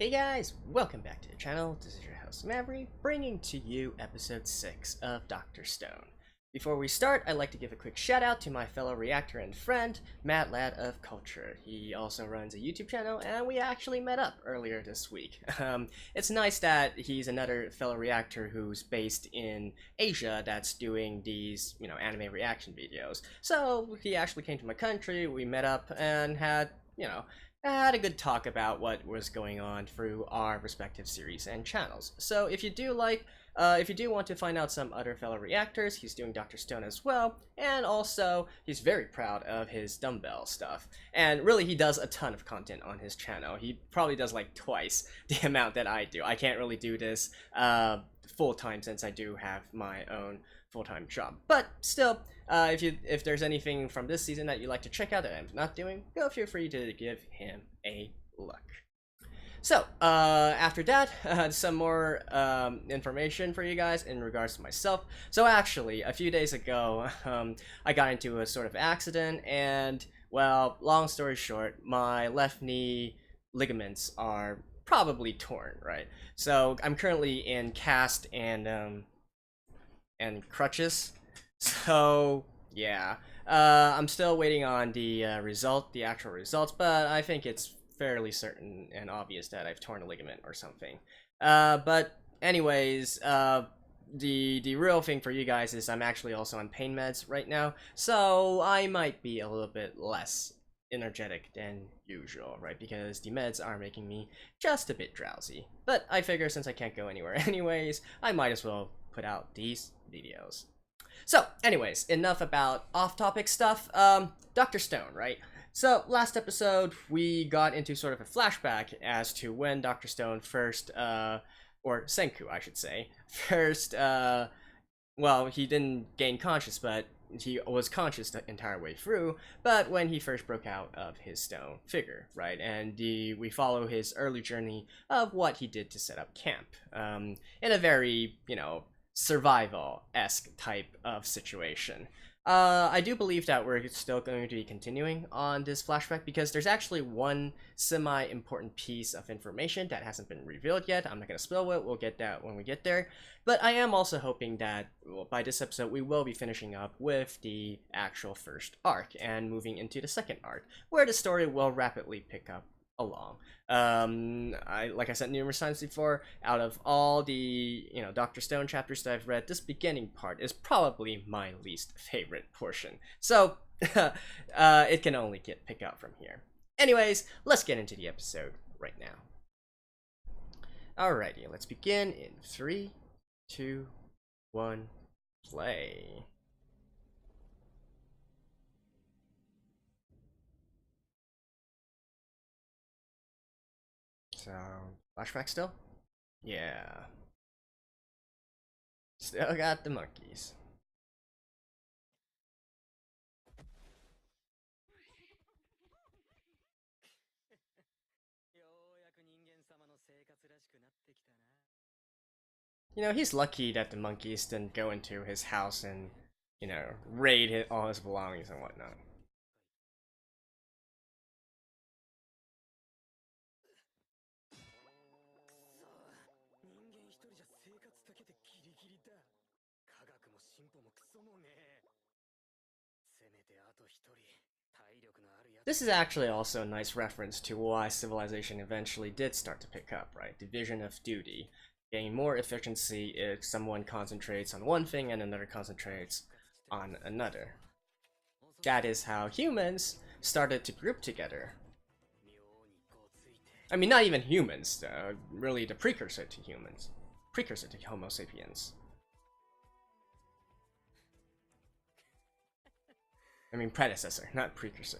Hey guys, welcome back to the channel. This is your host Maverick, bringing to you episode 6 of Dr. Stone. Before we start, I'd like to give a quick shout out to my fellow reactor and friend, Matt Ladd of Culture. He also runs a YouTube channel, and we actually met up earlier this week. It's nice that he's another fellow reactor who's based in Asia that's doing these, anime reaction videos. So he actually came to my country, we met up, and had a good talk about what was going on through our respective series and channels. So if you do want to find out some other fellow reactors, he's doing Dr. Stone as well, and also he's very proud of his dumbbell stuff. And really, he does a ton of content on his channel. He probably does like twice the amount that I do. I can't really do this full-time since I do have my own full-time job. But still, if there's anything from this season that you'd like to check out that I'm not doing, feel free to give him a look. So, after that, some more information for you guys in regards to myself. So actually, a few days ago, I got into a sort of accident, and, well, long story short, my left knee ligaments are probably torn, right? So, I'm currently in cast and crutches. So, yeah. I'm still waiting on the actual results, but I think it's fairly certain and obvious that I've torn a ligament or something. But anyways, the real thing for you guys is I'm actually also on pain meds right now, so I might be a little bit less energetic than usual, right? Because the meds are making me just a bit drowsy. But I figure since I can't go anywhere anyways, I might as well put out these videos. So, anyways, enough about off-topic stuff. Dr. Stone, right? So, last episode, we got into sort of a flashback as to when Dr. Stone first, or Senku, I should say, first, well, he didn't gain conscious, but he was conscious the entire way through, but when he first broke out of his stone figure, right? And we follow his early journey of what he did to set up camp, in a very, survival-esque type of situation. I do believe that we're still going to be continuing on this flashback because there's actually one semi-important piece of information that hasn't been revealed yet. I'm not going to spoil it, we'll get that when we get there. But I am also hoping that by this episode we will be finishing up with the actual first arc and moving into the second arc, where the story will rapidly pick up along. Like I said numerous times before, out of all the Dr. Stone chapters that I've read, this beginning part is probably my least favorite portion. So it can only pick up from here. Anyways, let's get into the episode right now. Alrighty, let's begin in 3, 2, 1, play. So, flashback still? Yeah. Still got the monkeys. He's lucky that the monkeys didn't go into his house and, raid all his belongings and whatnot. This is actually also a nice reference to why civilization eventually did start to pick up, right? Division of duty. Getting more efficiency if someone concentrates on one thing and another concentrates on another. That is how humans started to group together. I mean, not even humans, really the precursor to humans. Precursor to Homo sapiens. I mean, predecessor, not precursor.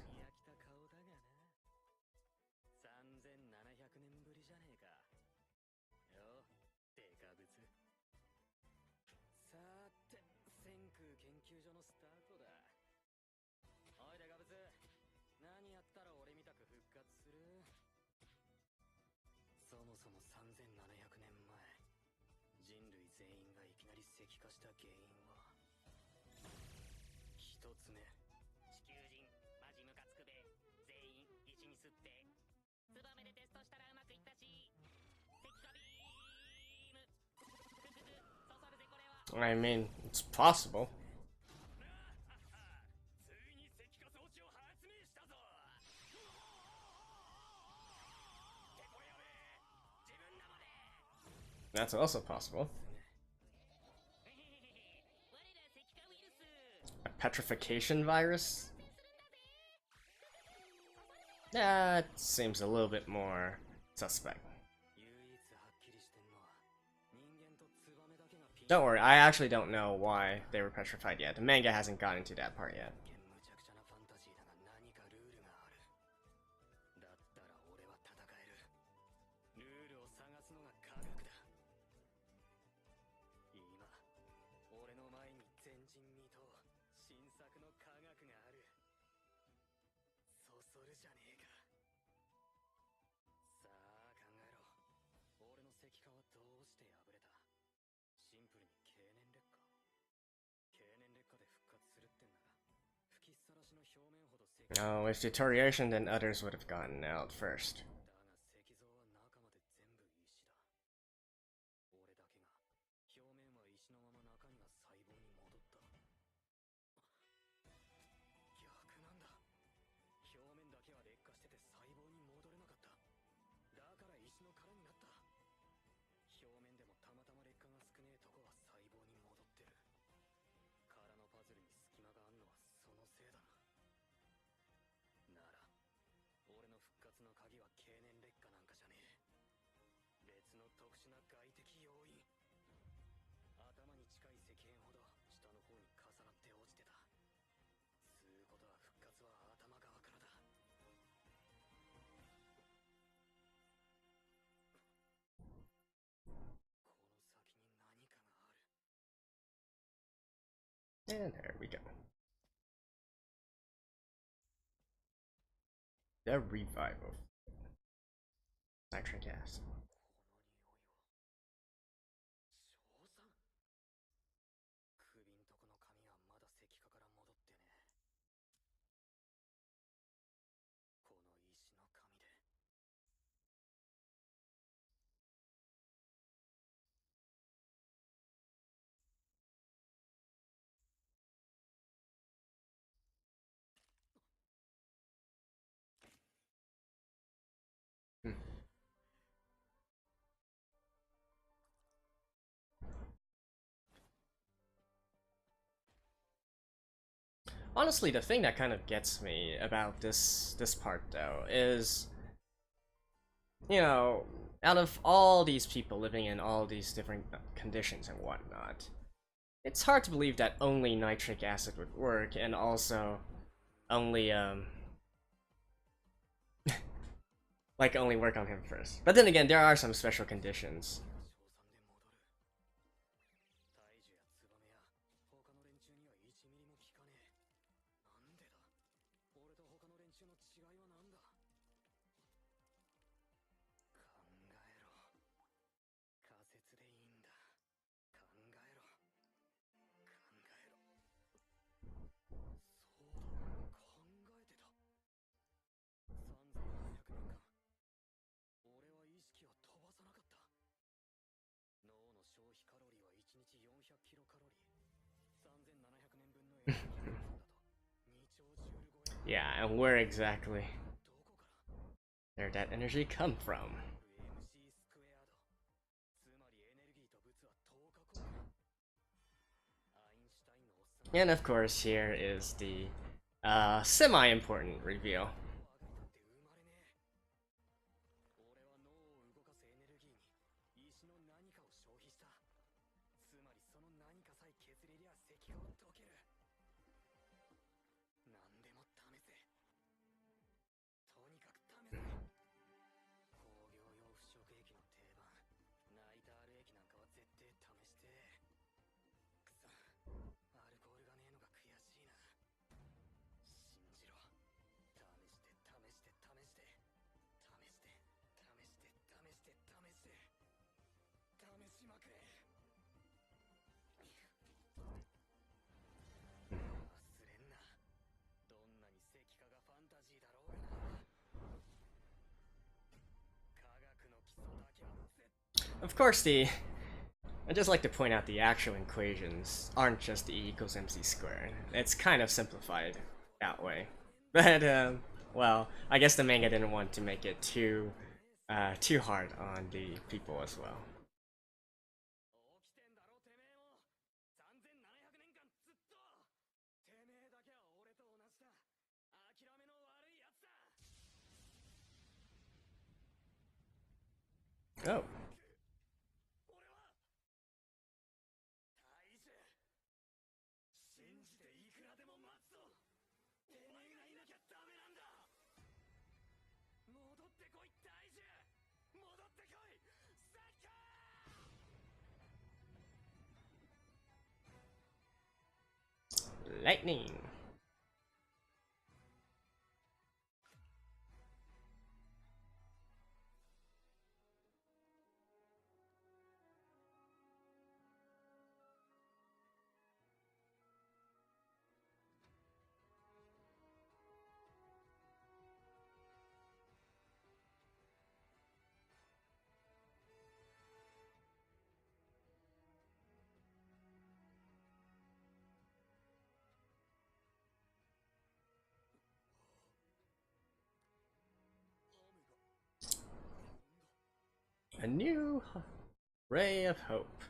I mean, it's possible. That's also possible. A petrification virus? That seems a little bit more suspect. Don't worry, I actually don't know why they were petrified yet. The manga hasn't gotten to that part yet. Oh, if deterioration, then others would have gotten out first. And there we go. The revival. Nitric acid. Honestly, the thing that kind of gets me about this part though is, you know, out of all these people living in all these different conditions and whatnot, it's hard to believe that only nitric acid would work, and also only like only work on him first. But then again, there are some special conditions. Yeah, and where exactly did that energy come from? And of course, here is the semi-important reveal. Of course, the I just like to point out the actual equations aren't just E equals mc squared. It's kind of simplified that way. But, well, I guess the manga didn't want to make it too hard on the people as well. Oh. Lightning. A new ray of hope.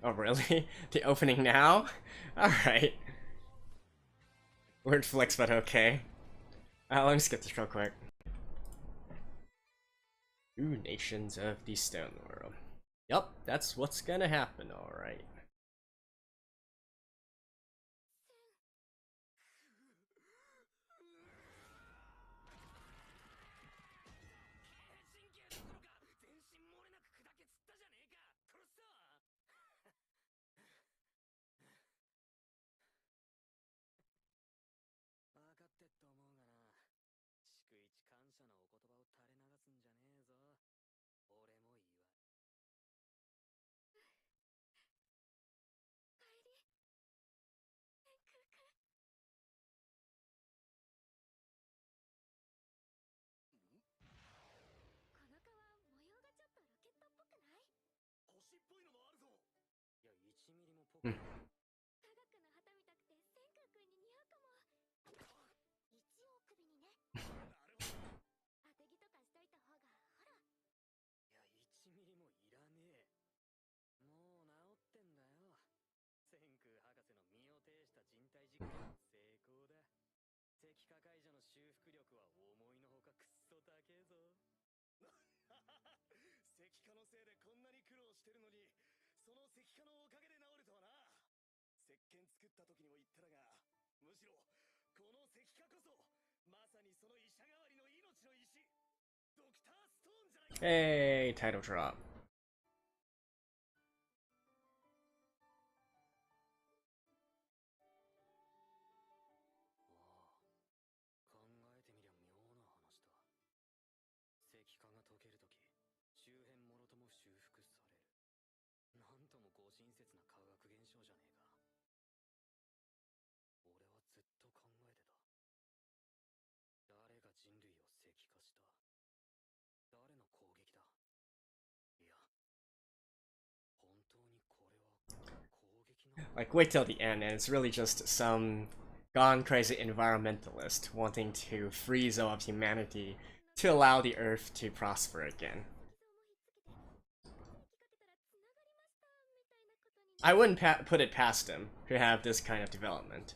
Oh really? The opening now? Alright. Weird flex, but okay. Let me skip this real quick. Ooh, Nations of the Stone World. Yup, that's what's gonna happen, alright. Hmm. Hey, title drop. Like, wait till the end, and it's really just some gone crazy environmentalist wanting to freeze all of humanity to allow the Earth to prosper again. I wouldn't put it past him to have this kind of development.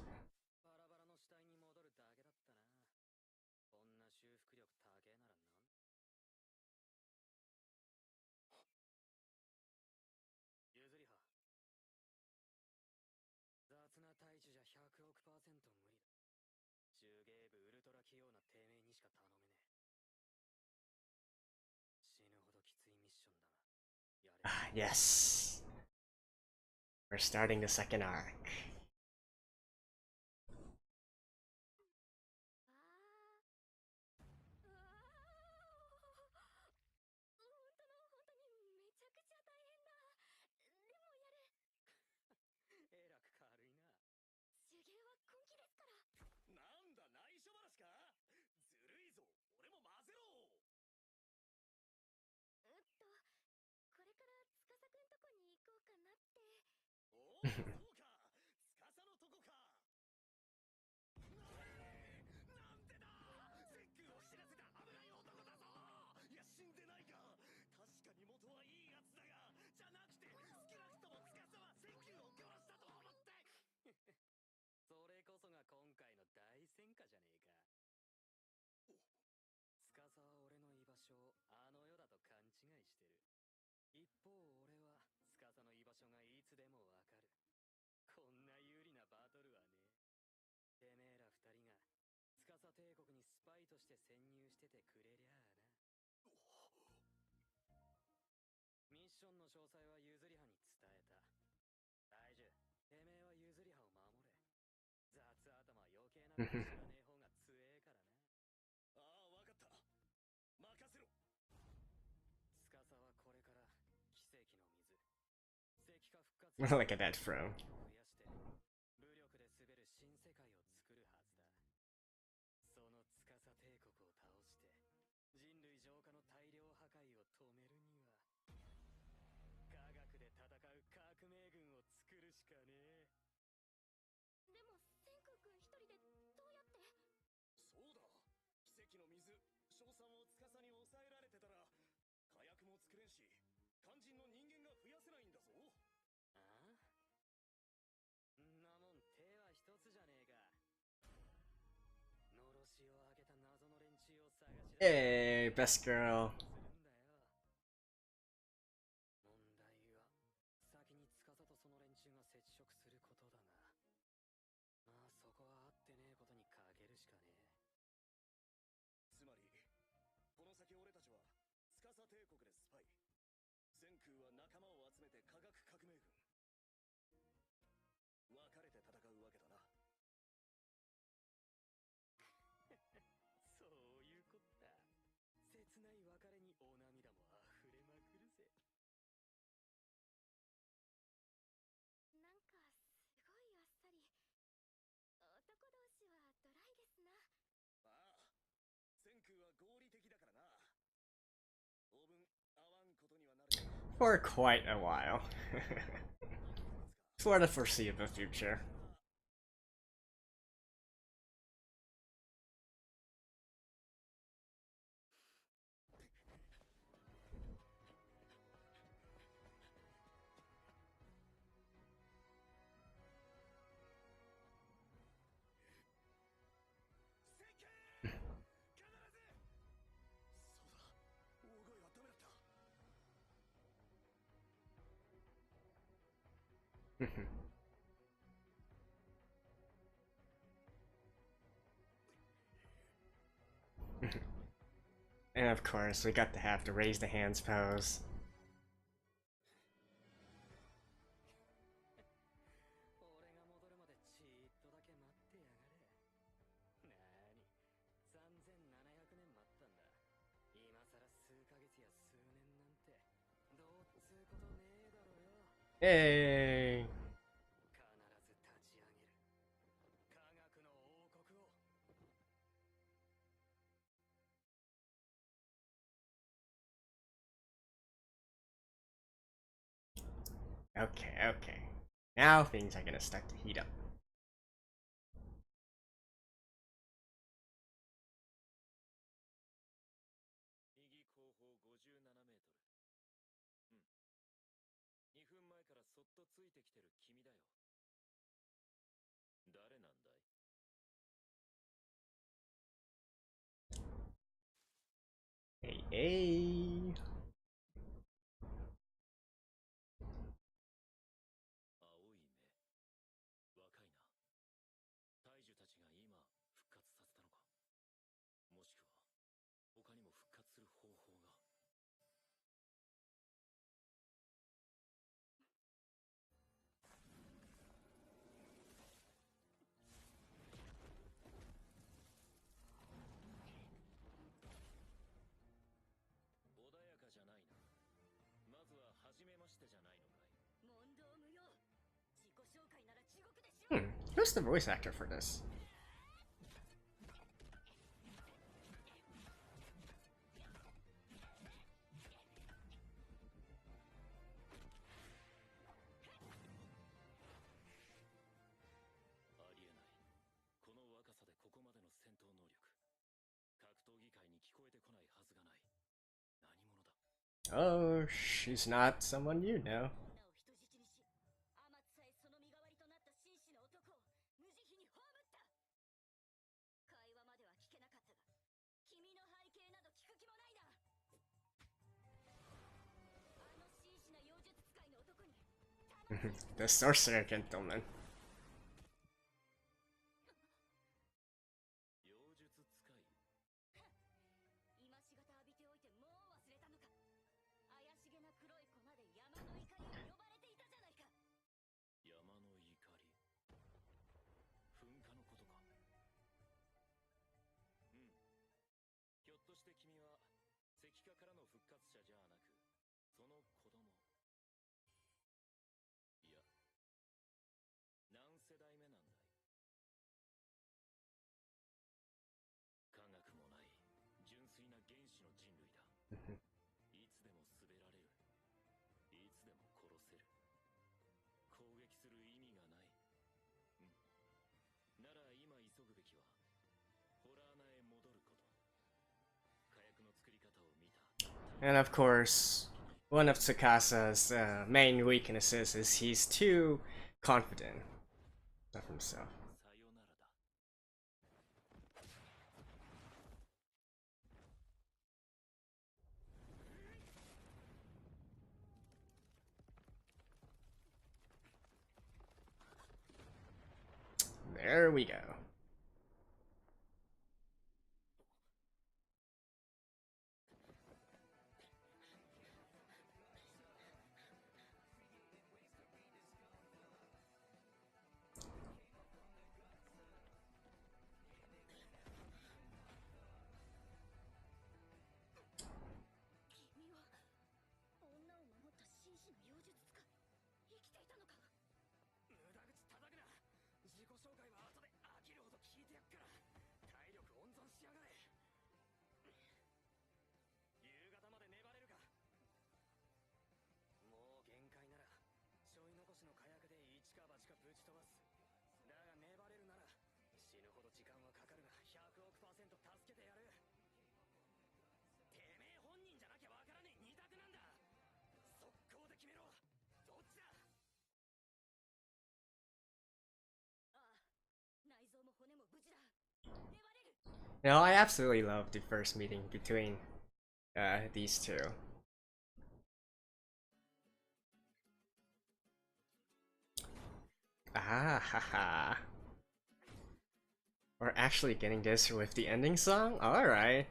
Ah, yes. We're starting the second arc. Mhm. 'Look at that fro. 'Hey, best girl. 'For quite a while. For the foreseeable future. And of course, we got to have to raise the hands pose. Hey. Okay, okay. Now things are gonna start to heat up. Hey, hey. Who's the voice actor for this? Oh, she's not someone you know. The sorcerer gentleman. And of course, one of Tsukasa's main weaknesses is he's too confident of himself. There we go. No, I absolutely love the first meeting between these two. Ah, haha. We're actually getting this with the ending song? Alright.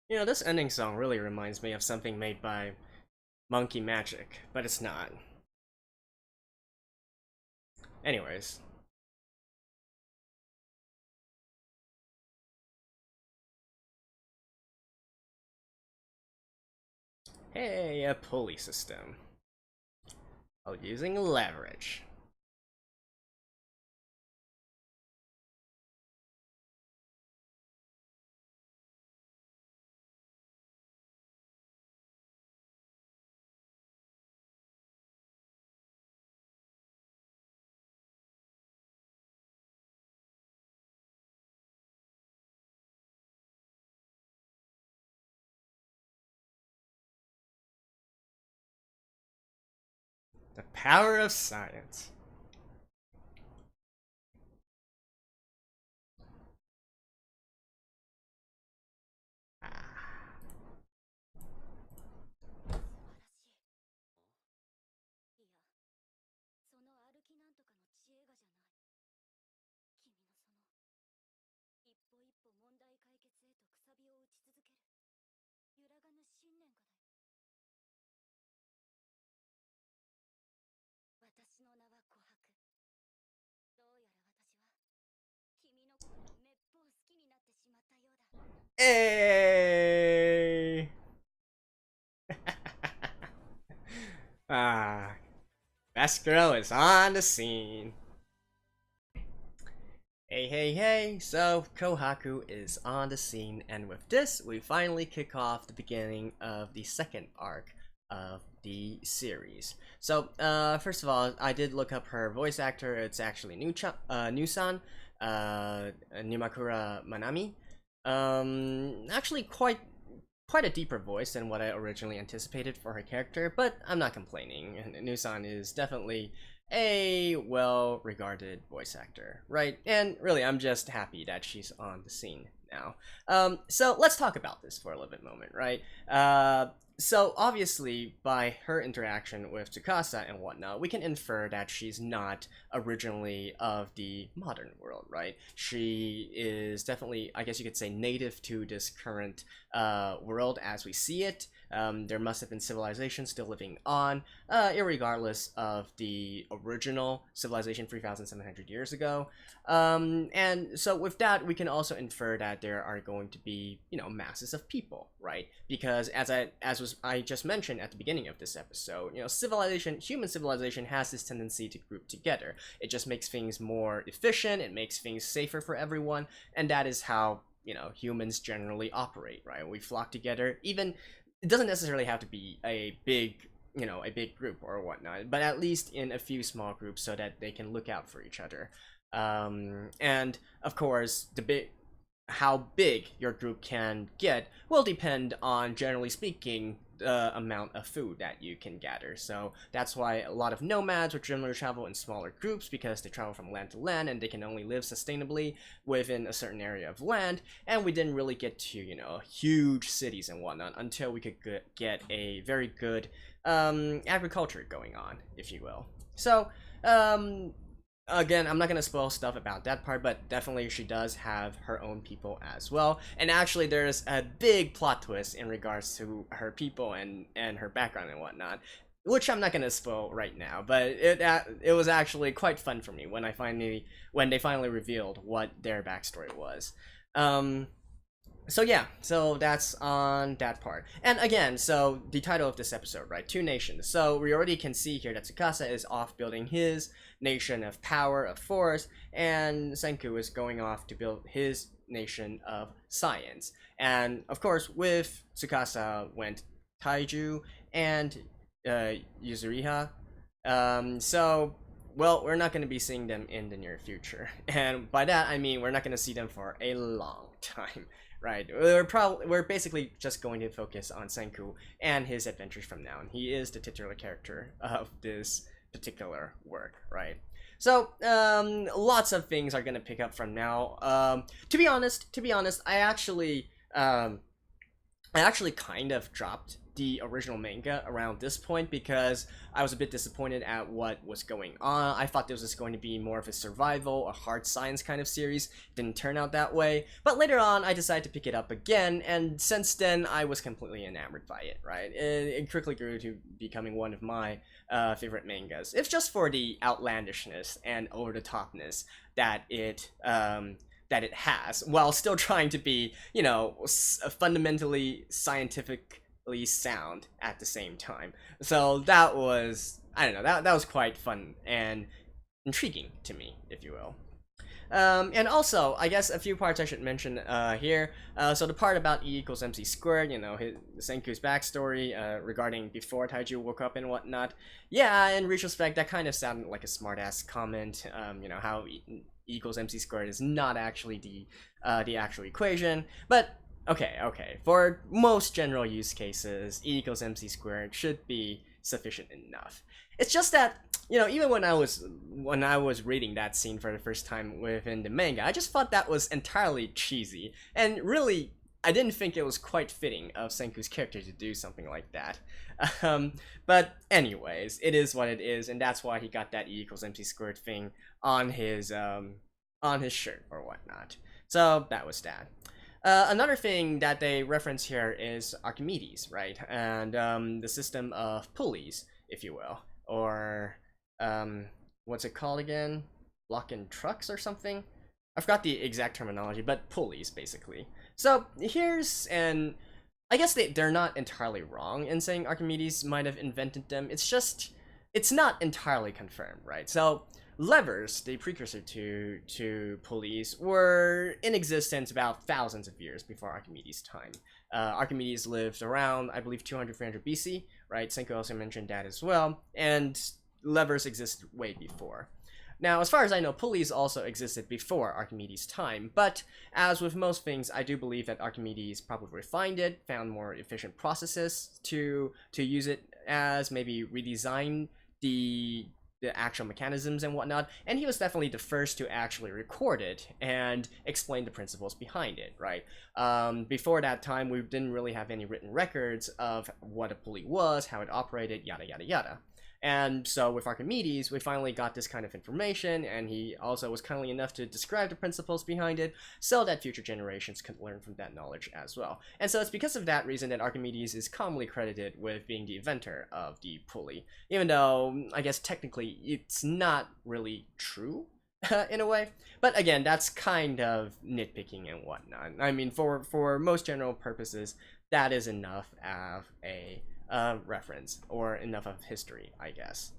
You know, this ending song really reminds me of something made by Monkey Magic, but it's not. Anyways. Hey, a pulley system. Oh, using leverage. The power of science. Ah. Hey! Ah, best girl is on the scene. Hey, hey, hey! So, Kohaku is on the scene, and with this, we finally kick off the beginning of the second arc of the series. So, first of all, I did look up her voice actor. It's actually Nusan, Nimakura Manami. Actually quite a deeper voice than what I originally anticipated for her character, but I'm not complaining. Nusan is definitely a well-regarded voice actor, right? And really, I'm just happy that she's on the scene now. So let's talk about this for a little bit moment, right? So obviously, by her interaction with Tsukasa and whatnot, we can infer that she's not originally of the modern world, right? She is definitely, I guess you could say, native to this current world as we see it. There must have been civilization still living on, irregardless of the original civilization 3,700 years ago. And so with that, we can also infer that there are going to be, masses of people, right? Because as I just mentioned at the beginning of this episode, human civilization has this tendency to group together. It just makes things more efficient, it makes things safer for everyone, and that is how, humans generally operate, right? We flock together. Even it doesn't necessarily have to be a big group or whatnot, but at least in a few small groups so that they can look out for each other. And of course, how big your group can get will depend on, generally speaking, the amount of food that you can gather. So that's why a lot of nomads would generally travel in smaller groups, because they travel from land to land and they can only live sustainably within a certain area of land. And we didn't really get to, huge cities and whatnot until we could get a very good agriculture going on, if you will. So, again, I'm not gonna spoil stuff about that part, but definitely she does have her own people as well. And actually, there's a big plot twist in regards to her people and her background and whatnot, which I'm not gonna spoil right now. But it was actually quite fun for me when they finally revealed what their backstory was. So yeah, so that's on that part. And again, so the title of this episode, right? Two nations. So we already can see here that Tsukasa is off building his nation of power, of force, and Senku is going off to build his nation of science. And of course, with Tsukasa went Taiju and Yuzuriha. So well, we're not going to be seeing them in the near future. And by that, I mean we're not going to see them for a long time. Right, we're basically just going to focus on Senku and his adventures from now on. He is the titular character of this particular work, right? So, lots of things are gonna pick up from now. To be honest, I actually kind of dropped the original manga around this point because I was a bit disappointed at what was going on. I thought this was going to be more of a survival, a hard science kind of series. Didn't turn out that way. But later on, I decided to pick it up again, and since then, I was completely enamored by it, right? It quickly grew to becoming one of my favorite mangas. It's just for the outlandishness and over-the-topness that it has, while still trying to be, fundamentally scientifically sound at the same time. So that was, I don't know, that was quite fun and intriguing to me, if you will. And also, I guess a few parts I should mention here. So the part about E equals MC squared, Senku's backstory regarding before Taiju woke up and whatnot. Yeah, in retrospect, that kind of sounded like a smartass comment. How E equals MC squared is not actually the actual equation, but okay. For most general use cases, E equals MC squared should be sufficient enough. It's just that, even when I was reading that scene for the first time within the manga, I just thought that was entirely cheesy, and really, I didn't think it was quite fitting of Senku's character to do something like that. But anyways, it is what it is, and that's why he got that E equals MC squared thing on his shirt or whatnot. So that was that. Another thing that they reference here is Archimedes, right? And the system of pulleys, if you will, or what's it called again? Block and trucks or something? I forgot the exact terminology, but pulleys basically. So here's an, I guess they're not entirely wrong in saying Archimedes might have invented them. It's just, it's not entirely confirmed, right? So levers, the precursor to pulleys, were in existence about thousands of years before Archimedes' time. Archimedes lived around, I believe, 200, 300 BC, right? Senko also mentioned that as well, and levers existed way before. Now, as far as I know, pulleys also existed before Archimedes' time, but as with most things, I do believe that Archimedes probably refined it, found more efficient processes to use it as, maybe redesign the actual mechanisms and whatnot, and he was definitely the first to actually record it and explain the principles behind it, right? Before that time, we didn't really have any written records of what a pulley was, how it operated, yada yada yada. And so with Archimedes, we finally got this kind of information, and he also was kindly enough to describe the principles behind it so that future generations could learn from that knowledge as well. And so it's because of that reason that Archimedes is commonly credited with being the inventor of the pulley, even though I guess technically it's not really true in a way. But again, that's kind of nitpicking and whatnot. I mean, for most general purposes, that is enough of a reference, or enough of history, I guess.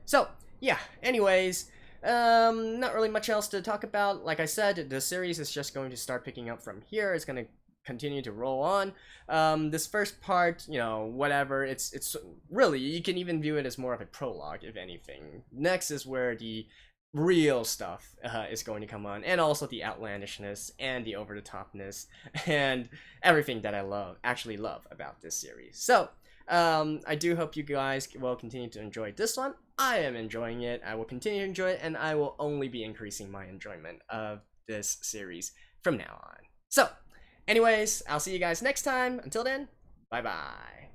So yeah, anyways, not really much else to talk about. Like I said, the series is just going to start picking up from here. It's going to continue to roll on. This first part, you know, whatever, it's really, you can even view it as more of a prologue, if anything. Next is where the real stuff is going to come on, and also the outlandishness and the over-the-topness and everything that I actually love about this series. So I do hope you guys will continue to enjoy this one. I am enjoying it. I will continue to enjoy it, and I will only be increasing my enjoyment of this series from now on. So anyways, I'll see you guys next time. Until then, bye bye.